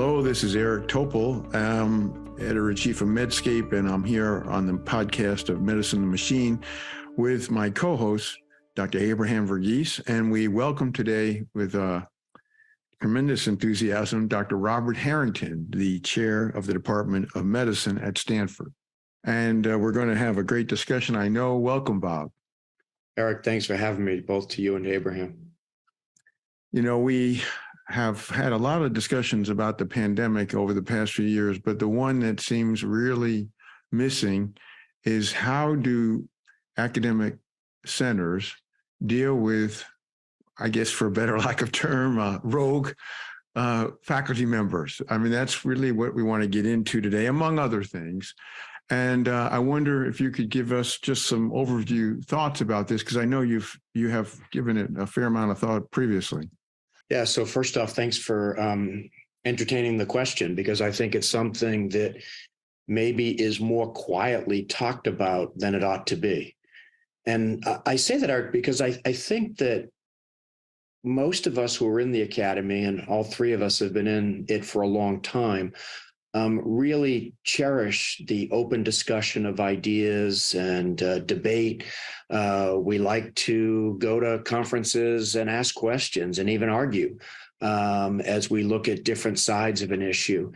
Hello, this is Eric Topol, editor-in-chief of Medscape, and I'm here on the podcast of Medicine and Machine with my co-host, Dr. Abraham Verghese, and we welcome today with tremendous enthusiasm, Dr. Robert Harrington, the chair of the Department of Medicine at Stanford. And we're going to have a great discussion, I know. Welcome, Bob. Eric, thanks for having me, both to you and to Abraham. You know, we have had a lot of discussions about the pandemic over the past few years, but the one that seems really missing is how do academic centers deal with, I guess for a better lack of term, rogue faculty members. I mean, that's really what we want to get into today, among other things. And I wonder if you could give us just some overview thoughts about this, because I know you have given it a fair amount of thought previously. Yeah, so first off, thanks for entertaining the question, because I think it's something that maybe is more quietly talked about than it ought to be. And I say that, Eric, because I think that most of us who are in the academy, and all three of us have been in it for a long time, really cherish the open discussion of ideas and debate. We like to go to conferences and ask questions and even argue as we look at different sides of an issue.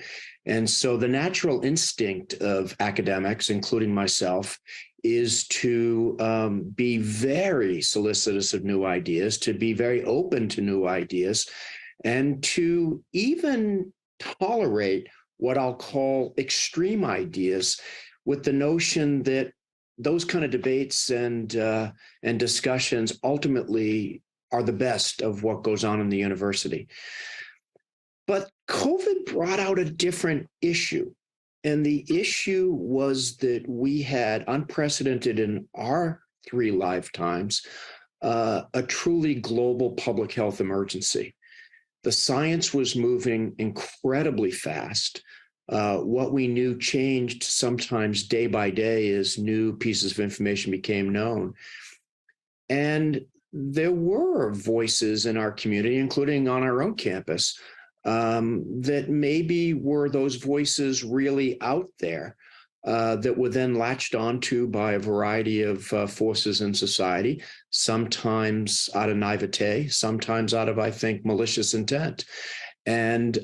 And so the natural instinct of academics, including myself, is to be very solicitous of new ideas, to be very open to new ideas, and to even tolerate what I'll call extreme ideas, with the notion that those kind of debates and discussions ultimately are the best of what goes on in the university. But COVID brought out a different issue. And the issue was that we had unprecedented in our three lifetimes, a truly global public health emergency. The science was moving incredibly fast. What we knew changed sometimes day by day as new pieces of information became known. And there were voices in our community, including on our own campus, that maybe were those voices really out there that were then latched onto by a variety of forces in society, sometimes out of naivete, sometimes out of, I think, malicious intent. And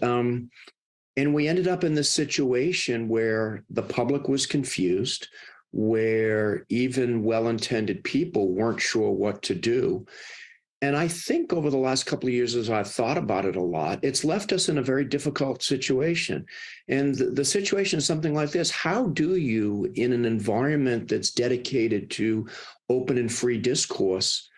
we ended up in this situation where the public was confused, where even well-intended people weren't sure what to do. And I think over the last couple of years, as I've thought about it a lot, it's left us in a very difficult situation. And the situation is something like this. How do you, in an environment that's dedicated to open and free discourse,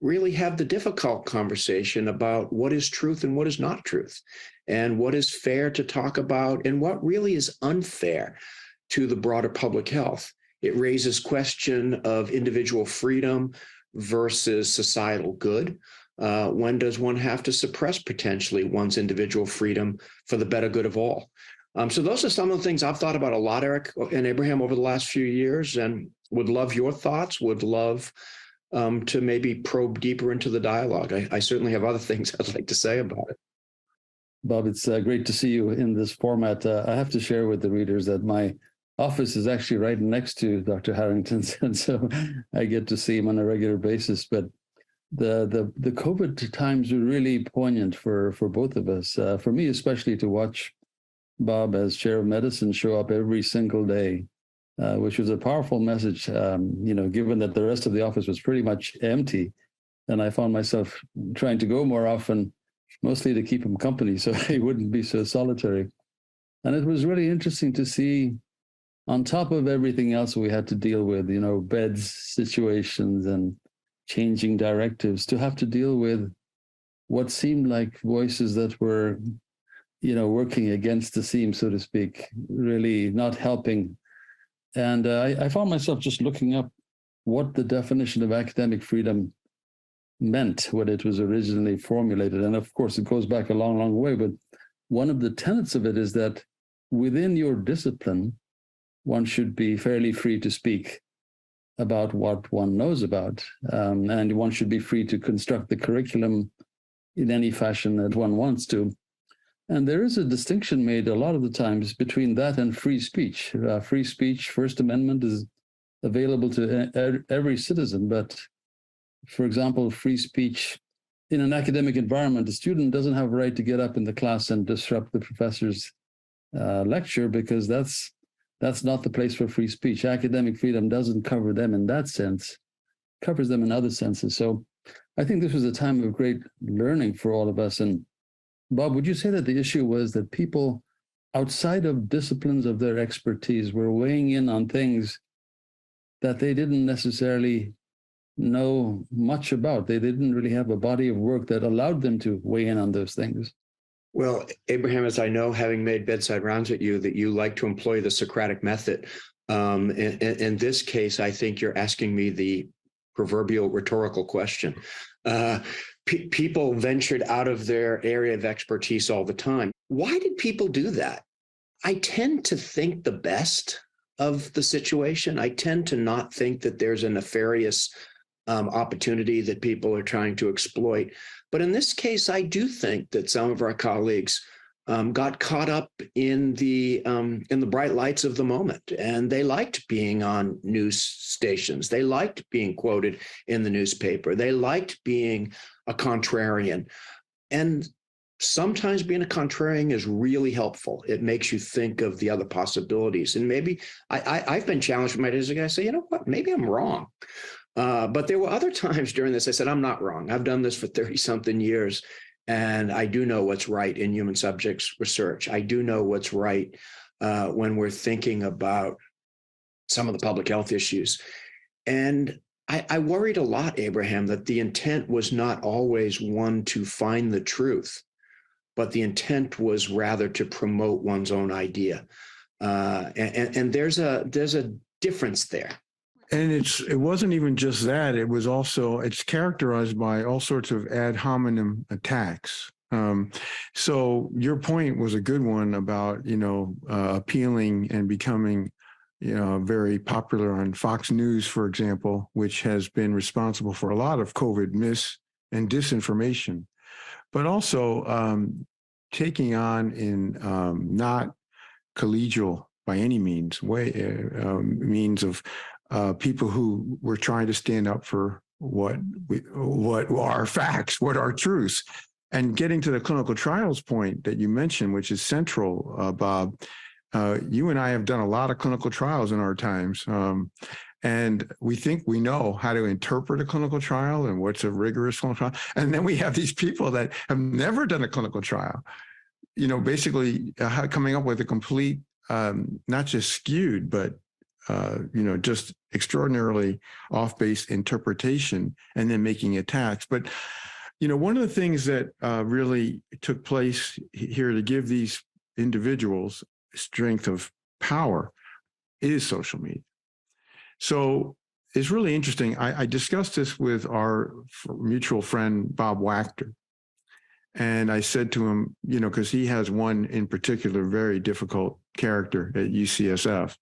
really have the difficult conversation about what is truth and what is not truth, and what is fair to talk about and what really is unfair to the broader public health? It raises question of individual freedom versus societal good. When does one have to suppress potentially one's individual freedom for the better good of all? So those are some of the things I've thought about a lot, Eric and Abraham, over the last few years, and would love your thoughts, would love to maybe probe deeper into the dialogue. I certainly have other things I'd like to say about it. Bob, it's great to see you in this format. I have to share with the readers that my office is actually right next to Dr. Harrington's, and so I get to see him on a regular basis. But the COVID times were really poignant for both of us. For me, especially, to watch Bob as chair of medicine show up every single day, which was a powerful message, given that the rest of the office was pretty much empty. And I found myself trying to go more often, mostly to keep him company so he wouldn't be so solitary. And it was really interesting to see, on top of everything else we had to deal with, beds, situations, and changing directives, to have to deal with what seemed like voices that were, working against the seam, so to speak, really not helping. And I found myself just looking up what the definition of academic freedom meant when it was originally formulated. And of course, it goes back a long, long way. But one of the tenets of it is that within your discipline, one should be fairly free to speak about what one knows about. And one should be free to construct the curriculum in any fashion that one wants to. And there is a distinction made a lot of the times between that and free speech. Free speech, First Amendment is available to every citizen. But for example, free speech in an academic environment, the student doesn't have a right to get up in the class and disrupt the professor's lecture, because that's not the place for free speech. Academic freedom doesn't cover them in that sense, it covers them in other senses. So I think this was a time of great learning for all of us. And Bob, would you say that the issue was that people outside of disciplines of their expertise were weighing in on things that they didn't necessarily know much about? They didn't really have a body of work that allowed them to weigh in on those things. Well, Abraham, as I know, having made bedside rounds with you, that you like to employ the Socratic method. In this case, I think you're asking me the proverbial rhetorical question. People ventured out of their area of expertise all the time. Why did people do that? I tend to think the best of the situation. I tend to not think that there's a nefarious opportunity that people are trying to exploit. But in this case, I do think that some of our colleagues got caught up in the bright lights of the moment, and they liked being on news stations. They liked being quoted in the newspaper. They liked being a contrarian. And sometimes being a contrarian is really helpful. It makes you think of the other possibilities. And maybe I've been challenged with my days ago. I say, you know what, maybe I'm wrong. But there were other times during this I said, I'm not wrong. I've done this for 30-something years, and I do know what's right in human subjects research. I do know what's right when we're thinking about some of the public health issues. And I worried a lot, Abraham, that the intent was not always one to find the truth, but the intent was rather to promote one's own idea. And there's a difference there. And it wasn't even just that. It was also, it's characterized by all sorts of ad hominem attacks. So your point was a good one about, appealing and becoming, very popular on Fox News, for example, which has been responsible for a lot of COVID mis and disinformation, but also taking on in not collegial by any means means of people who were trying to stand up for what are facts, what are truths. And getting to the clinical trials point that you mentioned, which is central, Bob, you and I have done a lot of clinical trials in our times. And we think we know how to interpret a clinical trial and what's a rigorous clinical trial. And then we have these people that have never done a clinical trial, basically coming up with a complete, not just skewed, but just extraordinarily off-base interpretation and then making attacks. But, one of the things that really took place here to give these individuals strength of power is social media. So it's really interesting. I discussed this with our mutual friend, Bob Wachter. And I said to him, because he has one in particular very difficult character at UCSF.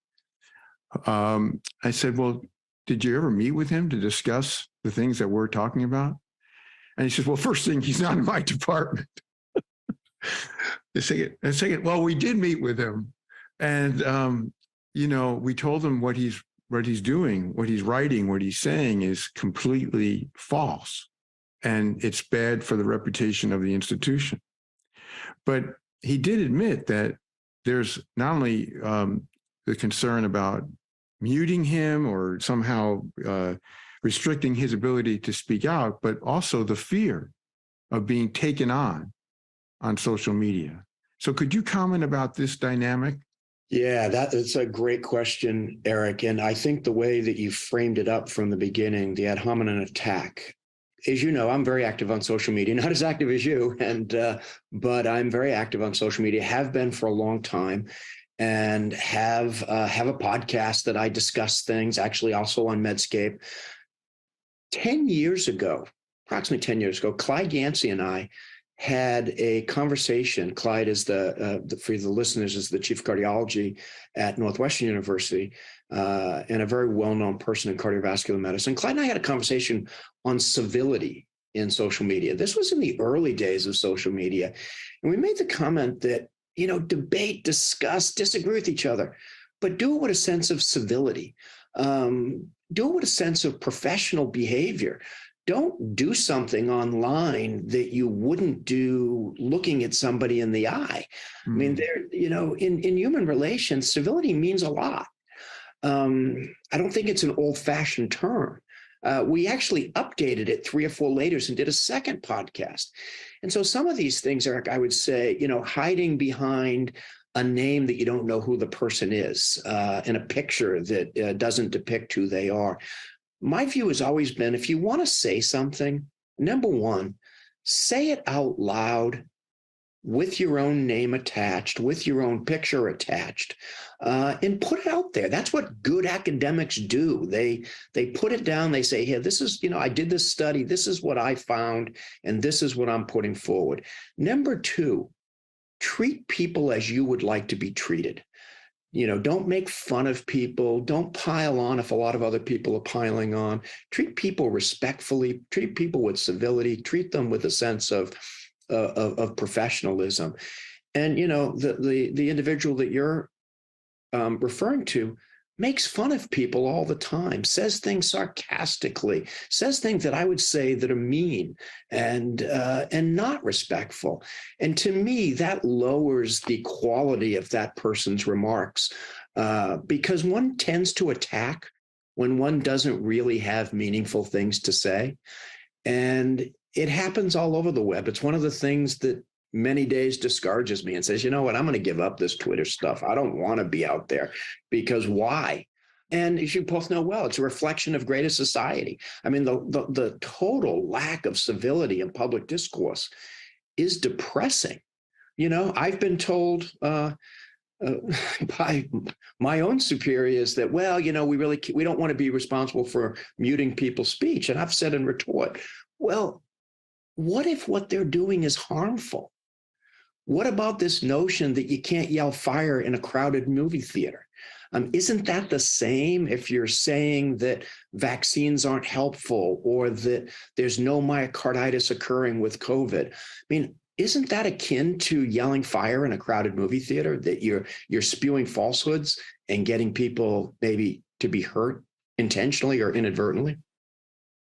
I said, well, did you ever meet with him to discuss the things that we're talking about? And he says, well, first thing, he's not in my department. Second, well, we did meet with him. And, we told him what he's doing, what he's writing, what he's saying is completely false. And it's bad for the reputation of the institution. But he did admit that there's not only the concern about muting him or somehow restricting his ability to speak out, but also the fear of being taken on social media. So could you comment about this dynamic? Yeah, that's a great question, Eric. And I think the way that you framed it up from the beginning, the ad hominem attack, as you know, I'm very active on social media, not as active as you, but I'm very active on social media, have been for a long time, and have a podcast that I discuss things, actually also on Medscape. 10 years ago, approximately 10 years ago, Clyde Yancey and I had a conversation. Clyde is for the listeners, is the chief of cardiology at Northwestern University, and a very well-known person in cardiovascular medicine. Clyde and I had a conversation on civility in social media. This was in the early days of social media. And we made the comment that, debate, discuss, disagree with each other, but do it with a sense of civility. Do it with a sense of professional behavior. Don't do something online that you wouldn't do looking at somebody in the eye. I mean, in human relations, civility means a lot. I don't think it's an old-fashioned term. We actually updated it 3 or 4 later and did a second podcast. And so some of these things are, I would say, hiding behind a name that you don't know who the person is, and a picture that doesn't depict who they are. My view has always been, if you want to say something, number one, say it out loud with your own name attached, with your own picture attached, and put it out there. That's what good academics do. They put it down. They say, here, this is, I did this study. This is what I found, and this is what I'm putting forward. Number two, treat people as you would like to be treated. Don't make fun of people. Don't pile on if a lot of other people are piling on. Treat people respectfully. Treat people with civility. Treat them with a sense of professionalism. And the individual that you're referring to makes fun of people all the time, says things sarcastically, says things that I would say that are mean and not respectful. And to me, that lowers the quality of that person's remarks, because one tends to attack when one doesn't really have meaningful things to say. And it happens all over the web. It's one of the things that many days discourages me and says, you know what, I'm going to give up this Twitter stuff. I don't want to be out there, because why? And as you both know well, it's a reflection of greater society. I mean, the total lack of civility in public discourse is depressing. I've been told by my own superiors that, well, we don't want to be responsible for muting people's speech. And I've said in retort, well, what if what they're doing is harmful? What about this notion that you can't yell fire in a crowded movie theater? Isn't that the same if you're saying that vaccines aren't helpful or that there's no myocarditis occurring with COVID? I mean, isn't that akin to yelling fire in a crowded movie theater, that you're spewing falsehoods and getting people maybe to be hurt intentionally or inadvertently?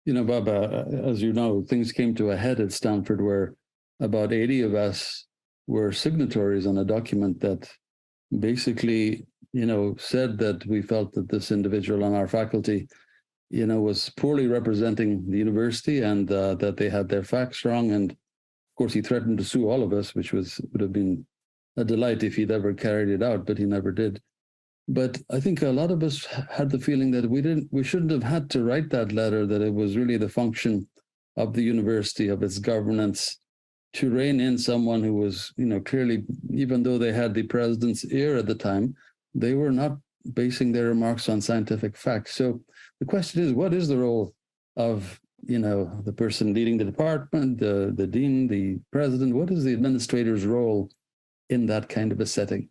Bob, as you know, things came to a head at Stanford where about 80 of us were signatories on a document that basically, said that we felt that this individual on our faculty, was poorly representing the university and that they had their facts wrong. And of course, he threatened to sue all of us, which would have been a delight if he'd ever carried it out, but he never did. But I think a lot of us had the feeling that we shouldn't have had to write that letter, that it was really the function of the university, of its governance, to rein in someone who was, clearly, even though they had the president's ear at the time, they were not basing their remarks on scientific facts. So the question is, what is the role of, the person leading the department, the dean, the president? What is the administrator's role in that kind of a setting?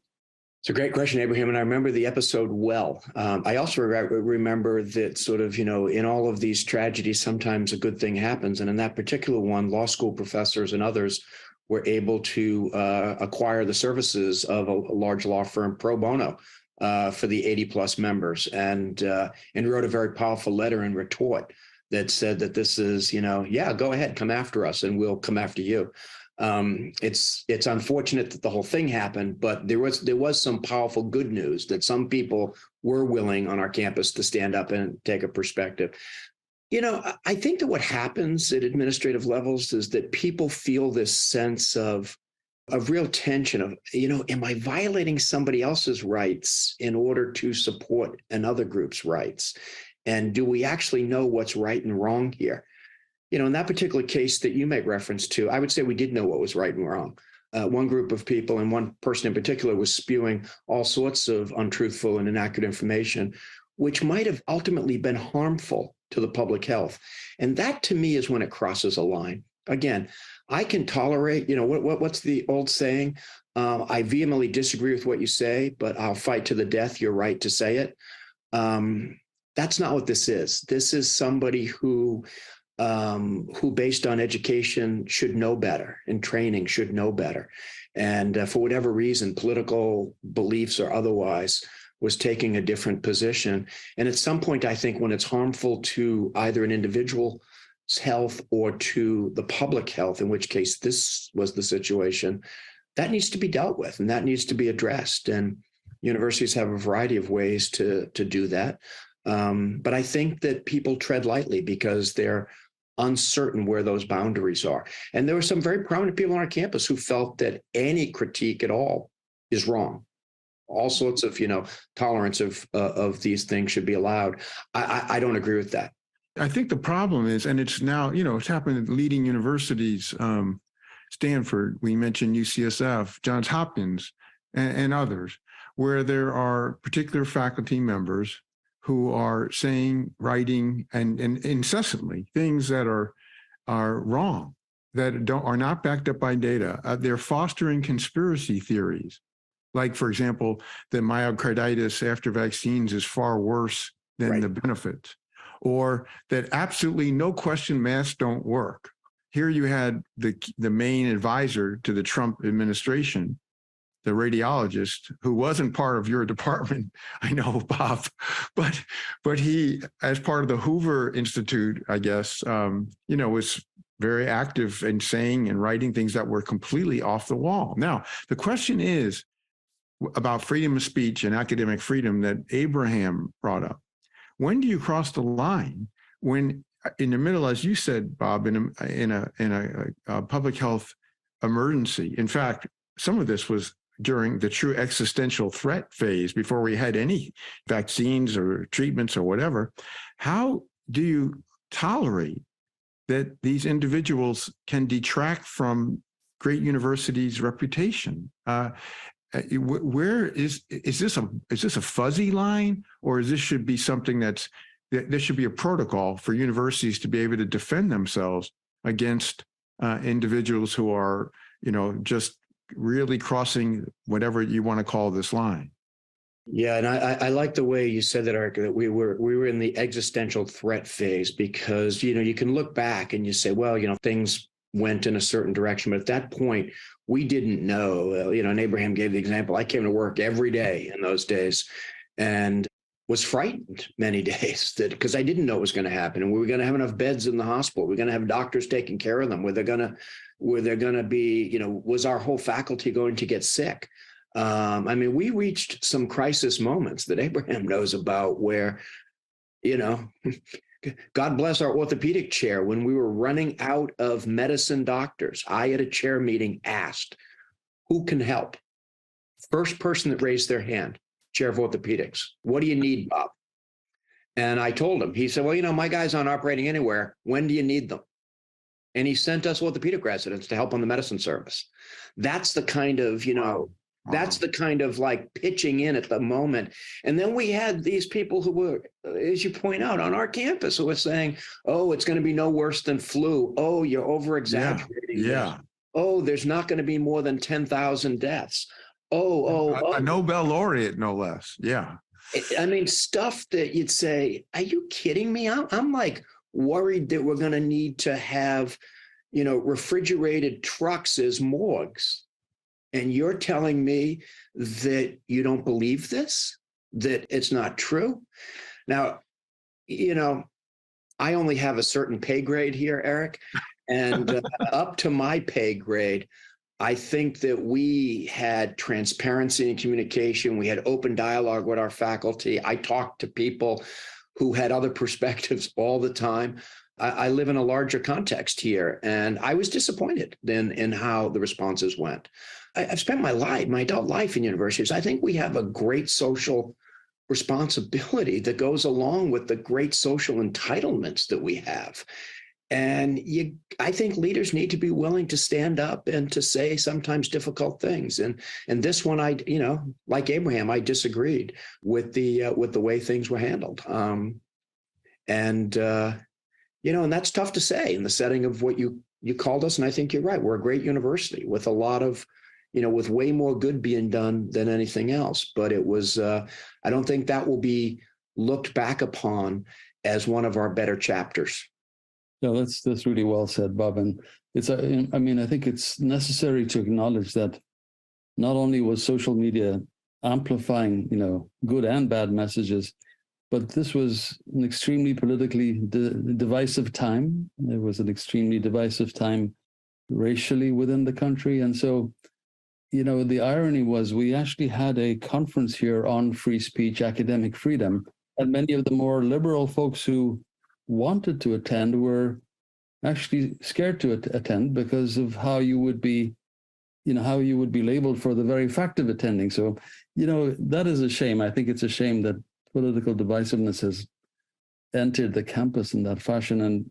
It's a great question, Abraham, and I remember the episode well. I also remember that sort of, in all of these tragedies, sometimes a good thing happens. And in that particular one, law school professors and others were able to acquire the services of a large law firm pro bono for the 80 plus members, and wrote a very powerful letter in retort that said that this is, go ahead, come after us and we'll come after you. It's unfortunate that the whole thing happened, but there was some powerful good news that some people were willing on our campus to stand up and take a perspective. I think that what happens at administrative levels is that people feel this sense of real tension of, am I violating somebody else's rights in order to support another group's rights? And do we actually know what's right and wrong here? In that particular case that you make reference to, I would say we did know what was right and wrong. One group of people, and one person in particular, was spewing all sorts of untruthful and inaccurate information, which might have ultimately been harmful to the public health. And that, to me, is when it crosses a line. Again, I can tolerate, what's the old saying? I vehemently disagree with what you say, but I'll fight to the death your right to say it. That's not what this is. This is somebody who who, based on education, should know better and training should know better. And for whatever reason, political beliefs or otherwise, was taking a different position. And at some point, I think when it's harmful to either an individual's health or to the public health, in which case this was the situation, that needs to be dealt with and that needs to be addressed. And universities have a variety of ways to do that. But I think that people tread lightly because they're uncertain where those boundaries are. And there were some very prominent people on our campus who felt that any critique at all is wrong. All sorts of, tolerance of these things should be allowed. I don't agree with that. I think the problem is, and it's now, it's happened at leading universities, Stanford, we mentioned UCSF, Johns Hopkins, and others, where there are particular faculty members who are saying, writing, and incessantly things that are wrong, that are not backed up by data. They're fostering conspiracy theories. Like, for example, that myocarditis after vaccines is far worse than the benefits, or that absolutely no question masks don't work. Here you had the main advisor to the Trump administration, the radiologist, who wasn't part of your department, I know, Bob, but he, as part of the Hoover Institute, I guess, was very active in saying and writing things that were completely off the wall. Now, the question is, about freedom of speech and academic freedom that Abraham brought up. When do you cross the line? When in the middle, as you said, Bob, in a public health emergency. In fact, some of this was during the true existential threat phase before we had any vaccines or treatments or whatever. How do you tolerate that these individuals can detract from great universities' reputation? Where is this a fuzzy line, or is this should be something there should be a protocol for universities to be able to defend themselves against individuals who are, just really crossing whatever you want to call this line? Yeah, and I like the way you said that, Eric, that we were in the existential threat phase, because you can look back and you say, well, things went in a certain direction, but at that point we didn't know. And Abraham gave the example. I came to work every day in those days and was frightened many days because I didn't know what was going to happen, and we were going to have enough beds in the hospital. We're going to have doctors taking care of them. Were there going to be, was our whole faculty going to get sick? We reached some crisis moments that Abraham knows about where, God bless our orthopedic chair. When we were running out of medicine doctors, I at a chair meeting asked, who can help? First person that raised their hand, chair of orthopedics. What do you need, Bob? And I told him. He said, well, my guys aren't operating anywhere. When do you need them? And he sent us orthopedic residents to help on the medicine service. That's the kind of, that's the kind of like pitching in at the moment. And then we had these people who were, as you point out, on our campus who were saying, oh, it's going to be no worse than flu. Oh, you're over exaggerating. Yeah. Oh, there's not going to be more than 10,000 deaths. A Nobel laureate, no less. Yeah. Stuff that you'd say, are you kidding me? I'm like worried that we're going to need to have, refrigerated trucks as morgues. And you're telling me that you don't believe this, that it's not true? Now, I only have a certain pay grade here, Eric, and up to my pay grade, I think that we had transparency and communication. We had open dialogue with our faculty. I talked to people who had other perspectives all the time. I live in a larger context here, and I was disappointed in how the responses went. I've spent my adult life in universities. I think we have a great social responsibility that goes along with the great social entitlements that we have. And I think leaders need to be willing to stand up and to say sometimes difficult things. And this one, like Abraham, I disagreed with the way things were handled. And that's tough to say in the setting of what you called us. And I think you're right. We're a great university with a lot of, with way more good being done than anything else. But it was, I don't think that will be looked back upon as one of our better chapters. No, that's really well said, Bob. And I mean, I think it's necessary to acknowledge that not only was social media amplifying, good and bad messages, but this was an extremely politically divisive time. It was an extremely divisive time racially within the country. And so, the irony was we actually had a conference here on free speech, academic freedom, and many of the more liberal folks who wanted to attend were actually scared to attend because of how you would be labeled for the very fact of attending. So, that is a shame. I think it's a shame that political divisiveness has entered the campus in that fashion. And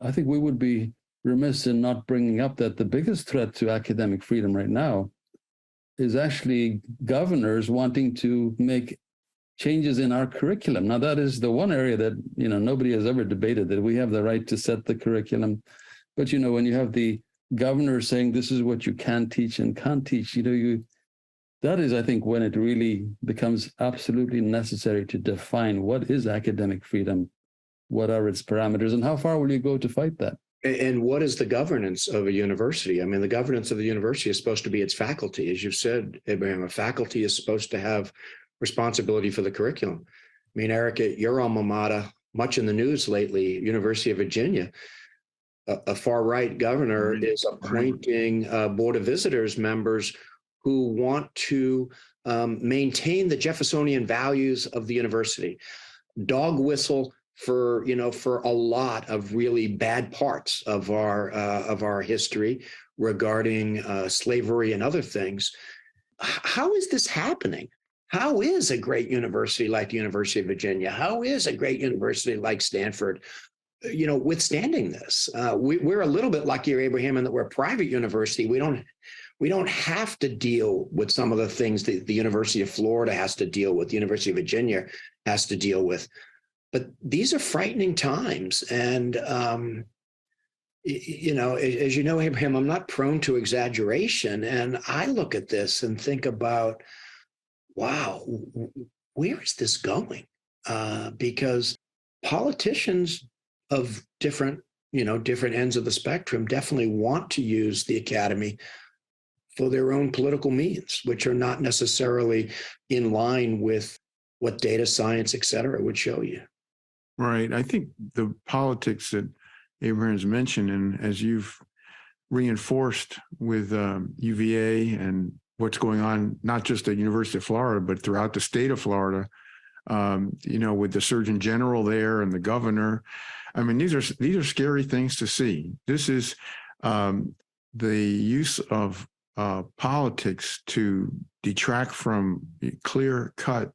I think we would be remiss in not bringing up that the biggest threat to academic freedom right now is actually governors wanting to make changes in our curriculum. Now, that is the one area that, nobody has ever debated, that we have the right to set the curriculum. But, when you have the governor saying this is what you can teach and can't teach, that is, I think, when it really becomes absolutely necessary to define what is academic freedom, what are its parameters, and how far will you go to fight that? And what is the governance of a university? I mean, the governance of the university is supposed to be its faculty. As you've said, Abraham, a faculty is supposed to have responsibility for the curriculum. I mean, Eric, at your alma mater, much in the news lately, University of Virginia, a far-right governor is appointing Board of Visitors members who want to maintain the Jeffersonian values of the university, dog whistle for a lot of really bad parts of our history regarding slavery and other things. How is this happening? How is a great university like the University of Virginia? How is a great university like Stanford, withstanding this? We're a little bit luckier, Abraham, in that we're a private university. We don't have to deal with some of the things that the University of Florida has to deal with, the University of Virginia has to deal with. But these are frightening times. And, as you know, Abraham, I'm not prone to exaggeration. And I look at this and think about, wow, where is this going? Because politicians of different ends of the spectrum definitely want to use the academy for their own political means, which are not necessarily in line with what data science, et cetera, would show you. Right. I think the politics that Abraham's mentioned, and as you've reinforced with UVA and what's going on, not just at University of Florida, but throughout the state of Florida, with the Surgeon General there and the governor. I mean, these are scary things to see. This is the use of politics to detract from clear-cut,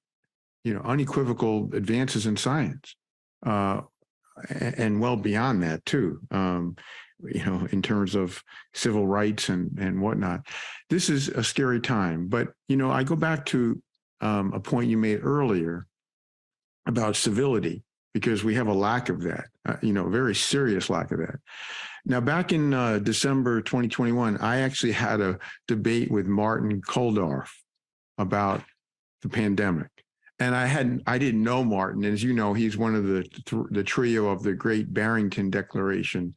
unequivocal advances in science, and well beyond that too. In terms of civil rights and whatnot. This is a scary time. But I go back to a point you made earlier about civility, because we have a lack of that, a very serious lack of that. Now, back in December 2021, I actually had a debate with Martin Kulldorff about the pandemic. And I didn't know Martin. And as you know, he's one of the trio of the Great Barrington Declaration,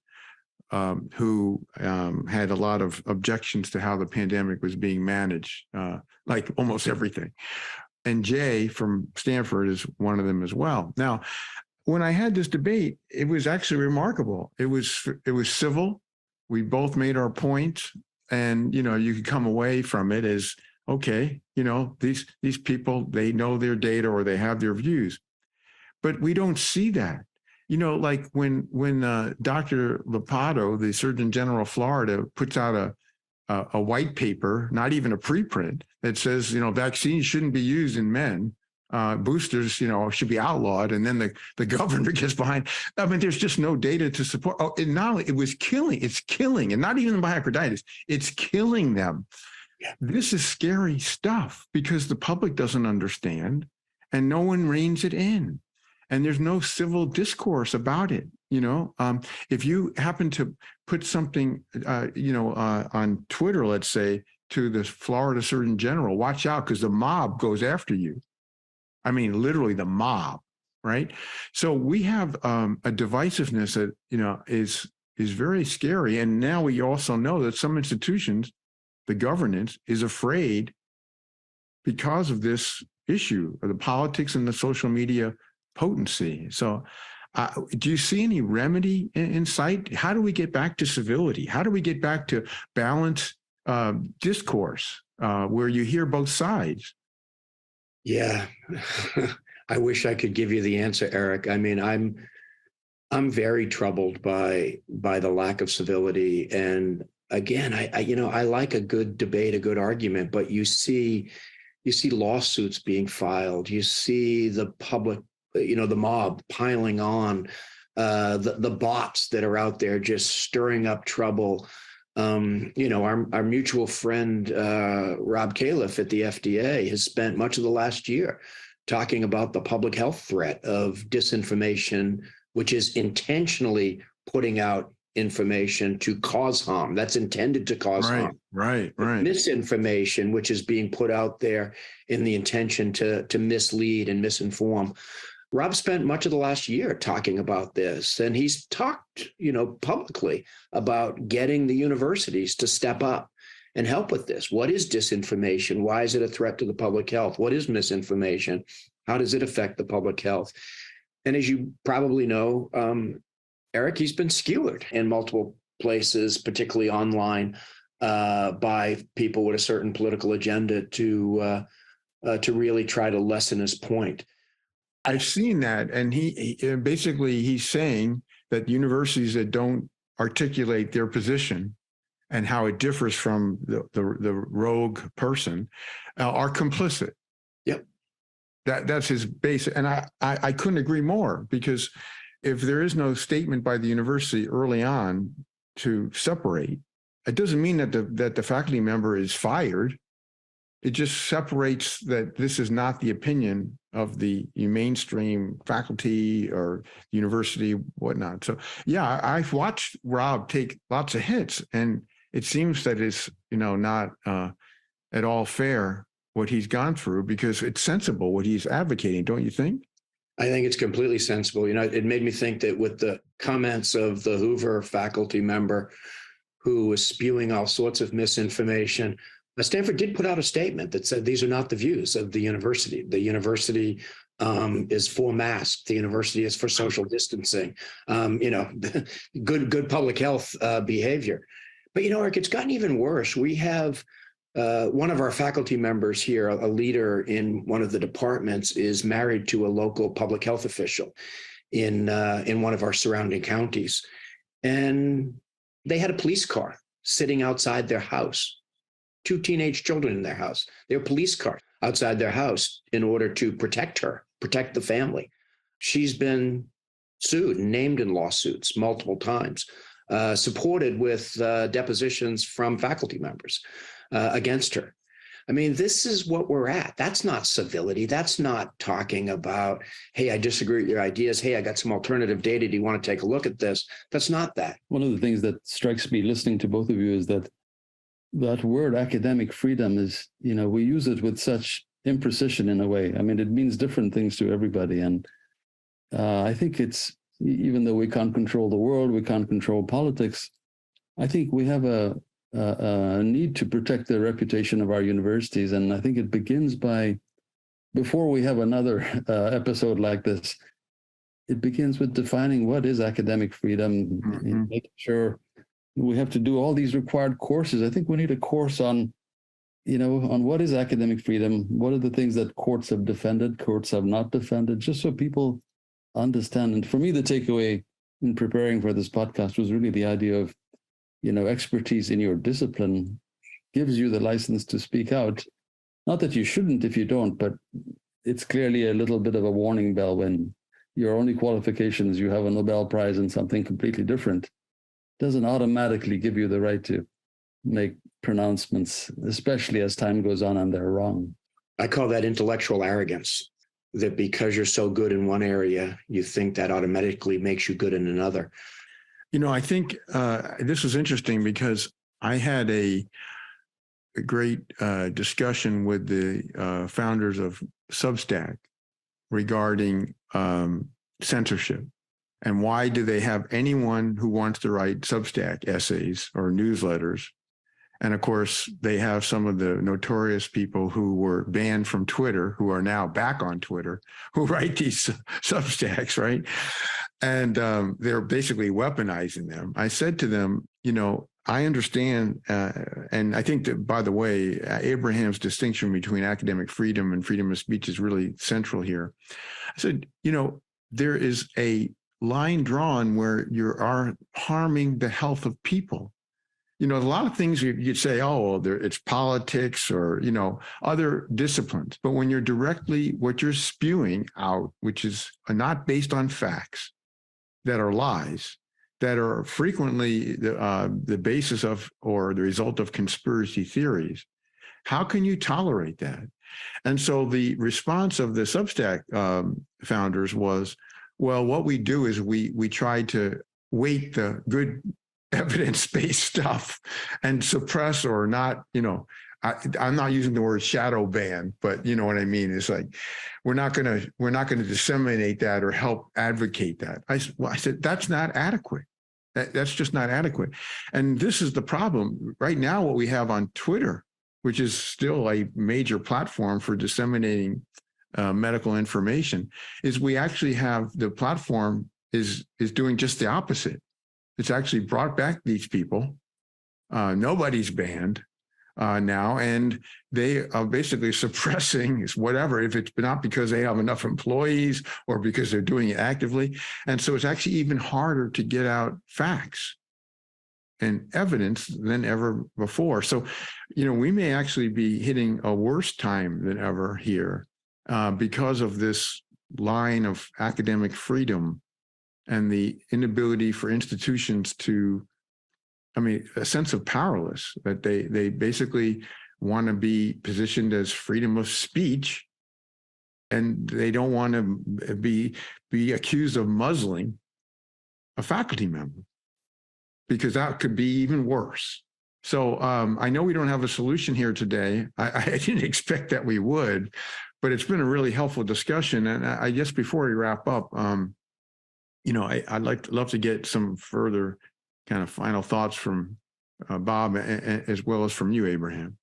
who had a lot of objections to how the pandemic was being managed, like almost everything. And Jay from Stanford is one of them as well. Now, when I had this debate, it was actually remarkable. It was civil. We both made our points, and you could come away from it as, okay, these people, they know their data or they have their views, but we don't see that. Like when Dr. Lopato, the Surgeon General of Florida, puts out a white paper, not even a preprint, that says, vaccines shouldn't be used in men. Boosters, should be outlawed. And then the governor gets behind. I mean, there's just no data to support. Oh, and not only it's killing, and not even myocarditis, it's killing them. Yeah. This is scary stuff because the public doesn't understand and no one reins it in. And there's no civil discourse about it. If you happen to put something, on Twitter, let's say, to the Florida Surgeon General, watch out because the mob goes after you. I mean, literally the mob. right? So we have a divisiveness that, is very scary. And now we also know that some institutions, the governance is afraid because of this issue of the politics and the social media potency. So do you see any remedy in sight? How do we get back to civility? How do we get back to balanced discourse where you hear both sides? Yeah, I wish I could give you the answer, Eric. I mean, I'm very troubled by the lack of civility. And again, I like a good debate, a good argument, but you see lawsuits being filed. You see the public, the mob piling on, the bots that are out there just stirring up trouble. Our mutual friend Rob Califf at the FDA has spent much of the last year talking about the public health threat of disinformation, which is intentionally putting out information to cause harm. That's intended to cause harm. Right. Misinformation, which is being put out there in the intention to mislead and misinform. Rob spent much of the last year talking about this, and he's talked, publicly about getting the universities to step up and help with this. What is disinformation? Why is it a threat to the public health? What is misinformation? How does it affect the public health? And as you probably know, Eric, he's been skewered in multiple places, particularly online, by people with a certain political agenda to really try to lessen his point. I've seen that, and he basically he's saying that universities that don't articulate their position and how it differs from the rogue person are complicit. Yep, that's his base, and I couldn't agree more, because if there is no statement by the university early on to separate, it doesn't mean that the faculty member is fired. It just separates that this is not the opinion of the mainstream faculty or university, whatnot. So, yeah, I've watched Rob take lots of hits, and it seems that it's, not at all fair what he's gone through, because it's sensible what he's advocating, don't you think? I think it's completely sensible. It made me think that with the comments of the Hoover faculty member who was spewing all sorts of misinformation, Stanford did put out a statement that said these are not the views of the university. The university is for masks. The university is for social distancing. Good public health behavior. But Eric, it's gotten even worse. We have one of our faculty members here, a leader in one of the departments, is married to a local public health official in one of our surrounding counties, and they had a police car sitting outside their house. 2 teenage children in their house. Their police car outside their house in order to protect the family. She's been sued and named in lawsuits multiple times, supported with depositions from faculty members against her. I mean, this is what we're at. That's not civility. That's not talking about, hey, I disagree with your ideas. Hey, I got some alternative data. Do you want to take a look at this? That's not that. One of the things that strikes me listening to both of you is that word academic freedom is, we use it with such imprecision in a way. I mean, it means different things to everybody. And I think it's, even though we can't control the world, we can't control politics, I think we have a need to protect the reputation of our universities. And I think it begins by, before we have another episode like this, it begins with defining what is academic freedom, making sure we have to do all these required courses. I think we need a course on what is academic freedom, what are the things that courts have defended, courts have not defended, just so people understand. And for me, the takeaway in preparing for this podcast was really the idea of, expertise in your discipline gives you the license to speak out. Not that you shouldn't if you don't, but it's clearly a little bit of a warning bell when your only qualifications, you have a Nobel Prize in something completely different. Doesn't automatically give you the right to make pronouncements, especially as time goes on and they're wrong. I call that intellectual arrogance, that because you're so good in one area, you think that automatically makes you good in another. I think this was interesting because I had a great discussion with the founders of Substack regarding censorship. And why do they have anyone who wants to write Substack essays or newsletters? And of course, they have some of the notorious people who were banned from Twitter, who are now back on Twitter, who write these Substacks, right? And they're basically weaponizing them. I said to them, I understand, and I think that, by the way, Abraham's distinction between academic freedom and freedom of speech is really central here. I said, there is a line drawn where you are harming the health of people. A lot of things you'd say, oh, well, it's politics or, other disciplines. But when you're what you're spewing out, which is not based on facts, that are lies, that are frequently the basis of or the result of conspiracy theories, how can you tolerate that? And so the response of the Substack founders was, well, what we do is we try to weight the good evidence-based stuff and suppress or not, I'm not using the word shadow ban, but you know what I mean? It's like, we're not going to disseminate that or help advocate that. I said, that's not adequate. That's just not adequate. And this is the problem right now. What we have on Twitter, which is still a major platform for disseminating medical information, is we actually have the platform is doing just the opposite. It's actually brought back these people. Nobody's banned now, and they are basically suppressing whatever, if it's not because they have enough employees or because they're doing it actively. And so it's actually even harder to get out facts and evidence than ever before. So, we may actually be hitting a worse time than ever here because of this line of academic freedom and the inability for institutions to, a sense of powerless, that they basically want to be positioned as freedom of speech, and they don't want to be accused of muzzling a faculty member, because that could be even worse. So I know we don't have a solution here today. I didn't expect that we would, but it's been a really helpful discussion. And I guess before we wrap up, I'd love to get some further kind of final thoughts from Bob, as well as from you, Abraham.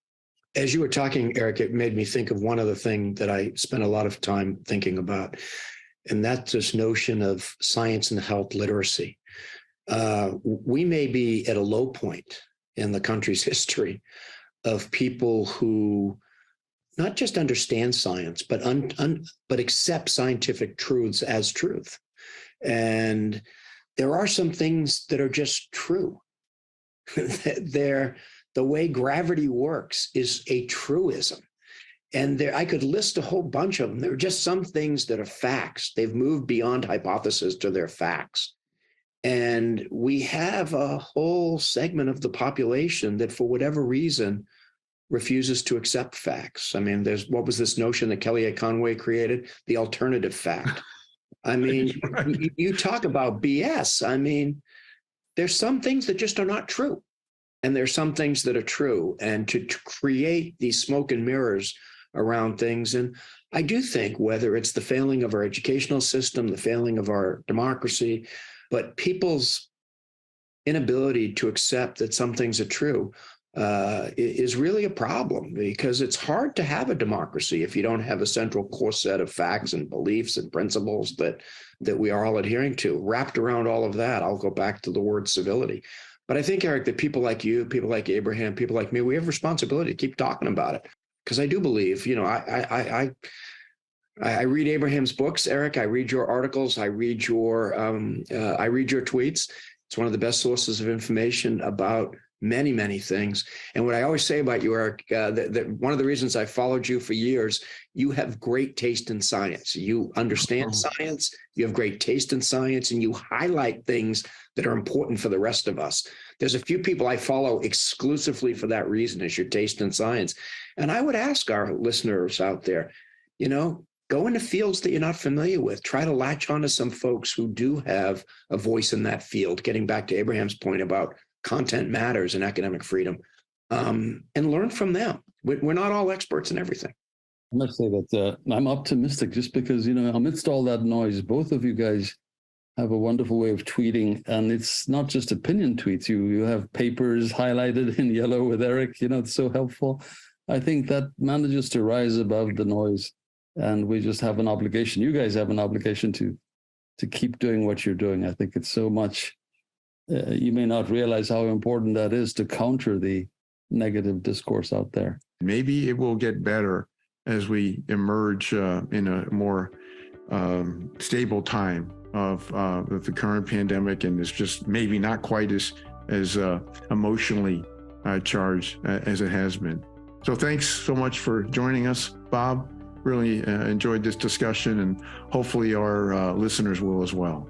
As you were talking, Eric, it made me think of one other thing that I spent a lot of time thinking about, and that's this notion of science and health literacy. We may be at a low point in the country's history of people who not just understand science, but accept scientific truths as truth. And there are some things that are just true. The way gravity works is a truism. And I could list a whole bunch of them. There are just some things that are facts. They've moved beyond hypothesis to their facts. And we have a whole segment of the population that, for whatever reason, refuses to accept facts. What was this notion that Kellyanne Conway created? The alternative fact. You talk about BS. There's some things that just are not true. And there's some things that are true. And to create these smoke and mirrors around things. And I do think, whether it's the failing of our educational system, the failing of our democracy, but people's inability to accept that some things are true is really a problem, because it's hard to have a democracy if you don't have a central core set of facts and beliefs and principles that we are all adhering to. Wrapped around all of that, I'll go back to the word civility. But I think, Eric, that people like you, people like Abraham, people like me, we have responsibility to keep talking about it. Because I do believe, I read Abraham's books, Eric. I read your articles. I read your tweets. It's one of the best sources of information about many, many things. And what I always say about you, Eric, that one of the reasons I followed you for years, you have great taste in science. You understand science, you have great taste in science, and you highlight things that are important for the rest of us. There's a few people I follow exclusively for that reason, is your taste in science. And I would ask our listeners out there, go into fields that you're not familiar with. Try to latch onto some folks who do have a voice in that field, getting back to Abraham's point about content matters and academic freedom, and learn from them. We're not all experts in everything. I must say that I'm optimistic just because, amidst all that noise, both of you guys have a wonderful way of tweeting, and it's not just opinion tweets. You have papers highlighted in yellow with Eric. It's so helpful. I think that manages to rise above the noise, and we just have an obligation. You guys have an obligation to keep doing what you're doing. I think it's so much. You may not realize how important that is to counter the negative discourse out there. Maybe it will get better as we emerge in a more stable time of the current pandemic, and it's just maybe not quite as emotionally charged as it has been. So thanks so much for joining us, Bob. Really enjoyed this discussion, and hopefully our listeners will as well.